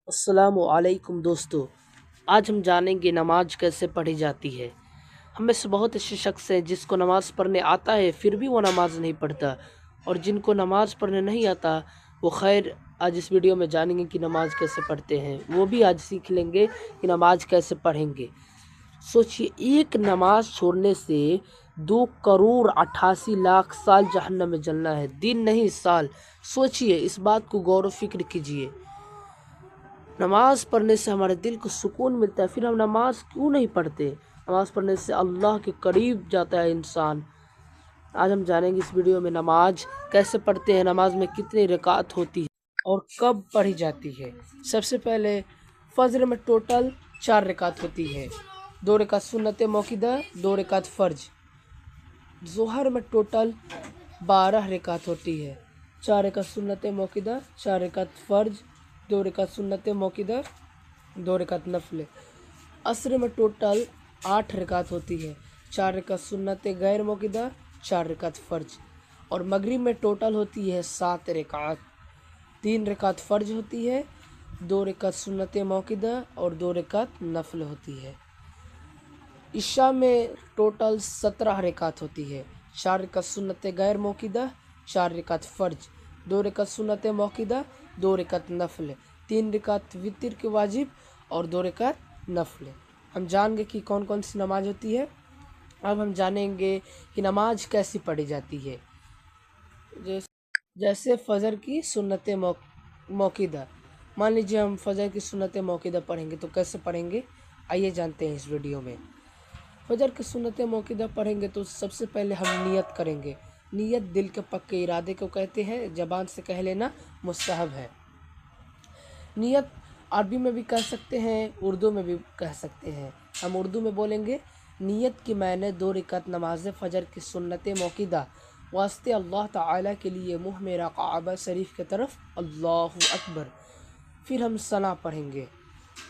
السلام علیکم دوستو، آج ہم جانیں گے نماز کیسے پڑھی جاتی ہے۔ ہم میں سے بہت ایسے شخص ہیں جس کو نماز پڑھنے آتا ہے پھر بھی وہ نماز نہیں پڑھتا، اور جن کو نماز پڑھنے نہیں آتا وہ خیر آج اس ویڈیو میں جانیں گے کہ نماز کیسے پڑھتے ہیں، وہ بھی آج سیکھ لیں گے کہ نماز کیسے پڑھیں گے۔ سوچئے، ایک نماز چھوڑنے سے 2,88,00,000 سال جہنم میں جلنا ہے، دن نہیں سال۔ سوچئے، اس بات کو غور و فکر کیجئے۔ نماز پڑھنے سے ہمارے دل کو سکون ملتا ہے، پھر ہم نماز کیوں نہیں پڑھتے؟ نماز پڑھنے سے اللہ کے قریب جاتا ہے انسان۔ آج ہم جانیں گے اس ویڈیو میں نماز کیسے پڑھتے ہیں، نماز میں کتنی رکعت ہوتی ہے اور کب پڑھی جاتی ہے۔ سب سے پہلے فجر میں ٹوٹل 4 رکعت ہوتی ہے، 2 رکعت سنت موقدہ، 2 رکعت فرض۔ ظہر میں ٹوٹل 12 رکعت ہوتی ہے، 4 رکعت سنت موقدہ، 4 رکعت فرض، 2 رکعت سنت موقدہ، 2 رکعت نفل۔ عصر میں ٹوٹل 8 رکعت ہوتی ہے، 4 رکعت سنت غیر موقدہ، 4 رکعت فرض۔ اور مغرب میں ٹوٹل ہوتی ہے 7 رکعت، 3 رکعت فرض ہوتی ہے، 2 رکعت سنت موقدہ اور 2 رکعت نفل ہوتی ہے۔ عشاء میں ٹوٹل 17 رکعت ہوتی ہے، 4 رکعت سنت غیر موقدہ، 4 رکعت فرض، 2 رکعت سنت موقدہ، 2 رکعت نفل، 3 رکعت وتر کے واجب اور 2 رکعت نفل۔ ہم جان گے کہ کون کون سی نماز ہوتی ہے۔ اب ہم جانیں گے کہ نماز کیسی پڑھی جاتی ہے۔ جیسے فجر کی سنت موقدہ، مان لیجیے ہم فجر کی سنت موقدہ پڑھیں گے تو کیسے پڑھیں گے، آئیے جانتے ہیں اس ویڈیو میں۔ فجر کی سنت موقدہ پڑھیں گے تو سب سے پہلے ہم نیت کریں گے۔ نیت دل کے پکے ارادے کو کہتے ہیں، زبان سے کہہ لینا مستحب ہے۔ نیت عربی میں بھی کہہ سکتے ہیں، اردو میں بھی کہہ سکتے ہیں۔ ہم اردو میں بولیں گے، نیت کی میں نے 2 رکعت نماز فجر کی سنت موقدہ واسطے اللہ تعالیٰ کے لیے منہ میرا کعبہ شریف کی طرف، اللہ اکبر۔ پھر ہم ثنا پڑھیں گے،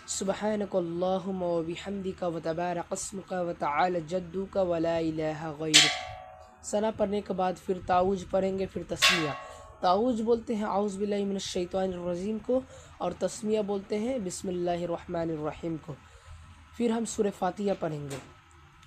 سبحانک اللہم و بحمدک و تبارک اسمک و تعالی جدک و لا الہ غیرک۔ ثنا پڑھنے کے بعد پھر تعوذ پڑھیں گے، پھر تسمیہ۔ تعوذ بولتے ہیں اعوذ باللہ من الشیطان الرجیم کو، اور تسمیہ بولتے ہیں بسم اللہ الرحمن الرحیم کو۔ پھر ہم سورہ فاتحہ پڑھیں گے،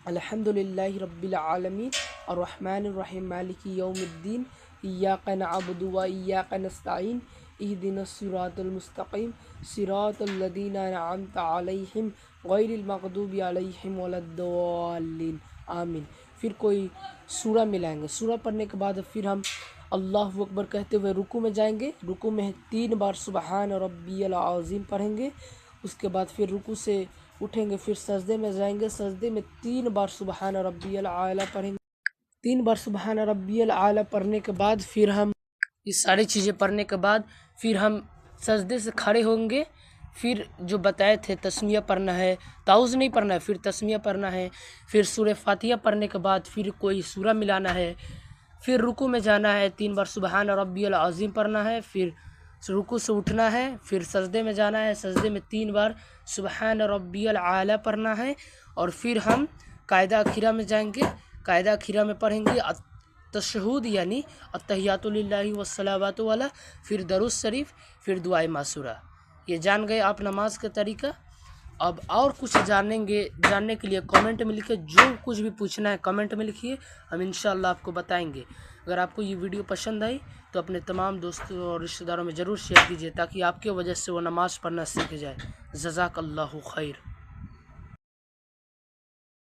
الحمدللہ رب العالمین الرحمن الرحیم مالک یوم الدین ایاک نعبد و ایاک نستعین اہدنا الصراط المستقیم صراط الذین انعمت علیہم غیر المغضوب علیہم ولا الضالین، آمین۔ پھر کوئی سورہ ملائیں گے، سورہ پڑھنے کے بعد پھر ہم اللہ اکبر کہتے ہوئے رکوع میں جائیں گے، رکوع میں 3 بار سبحان ربی العظیم پڑھیں گے۔ اس کے بعد پھر رکوع سے اٹھیں گے، پھر سجدے میں جائیں گے، سجدے میں 3 بار سبحان ربی الاعلیٰ پڑھیں گے۔ 3 بار سبحان ربی الاعلیٰ پڑھنے کے بعد پھر ہم یہ ساری چیزیں پڑھنے کے بعد پھر ہم سجدے سے کھڑے ہوں گے۔ پھر جو بتائے تھے تسمیہ پڑھنا ہے، تعوذ نہیں پڑھنا ہے، پھر تسمیہ پڑھنا ہے۔ پھر سورہ فاتحہ پڑھنے کے بعد پھر کوئی سورہ ملانا ہے، پھر رکوع میں جانا ہے، 3 بار سبحان ربی العظیم پڑھنا ہے، پھر رکوع سے اٹھنا ہے، پھر سجدے میں جانا ہے، سجدے میں 3 بار سبحان ربی الاعلیٰ پڑھنا ہے، اور پھر ہم قاعدہ اخیرہ میں جائیں گے۔ قاعدہ اخیرہ میں پڑھیں گے تشہد یعنی التحیات للہ والصلوات والا، پھر درود شریف، پھر دعائے معصورہ۔ یہ جان گئے آپ نماز کا طریقہ۔ اب اور کچھ جاننے کے لیے کامنٹ میں لکھیں، جو کچھ بھی پوچھنا ہے کامنٹ میں لکھیے، ہم انشاءاللہ آپ کو بتائیں گے۔ اگر آپ کو یہ ویڈیو پسند آئی تو اپنے تمام دوستوں اور رشتہ داروں میں ضرور شیئر کیجیے، تاکہ آپ کی وجہ سے وہ نماز پڑھنا سیکھ جائے۔ جزاک اللہ خیر۔